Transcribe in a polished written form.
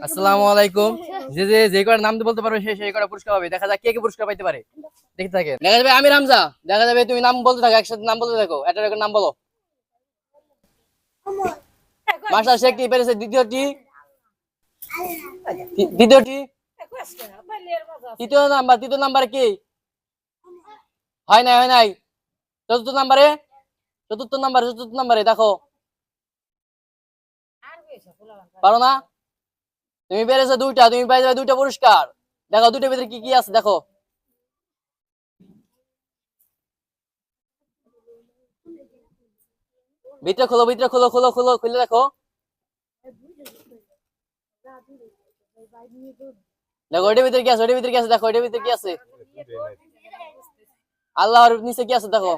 আসসালামু আলাইকুম। যে যে যে কয়টা নাম বলতে পারবে সেই কয়টা পুরস্কার পাবে। দেখা যাক কে কে পুরস্কার পাইতে পারে। দেখতে থাকে। দেখা যাবে আমি রামজা। দেখা যাবে তুমি নাম বলতে থাকো, একসাথে নাম বলতে থাকো। একটা নাম বলো। মাস্টার শেখ কি পেরেছে? দ্বিতীয়টি তৃতীয় নাম্বার কি? হয় নাই। চতুর্থ নাম্বারে দেখো। পারো না? তুমি পেরেছো দুইটা, তুমি পেয়ে যাবে দুইটা পুরস্কার। দেখো দুইটার ভিতরে কি কি আছে দেখো। ভিতরে খোলো, খুলে দেখো। দেখো ওইটার ভিতরে কি আছে, দেখো ওইটার ভিতরে কি আছে। আল্লাহর নিচে কি আছে দেখো।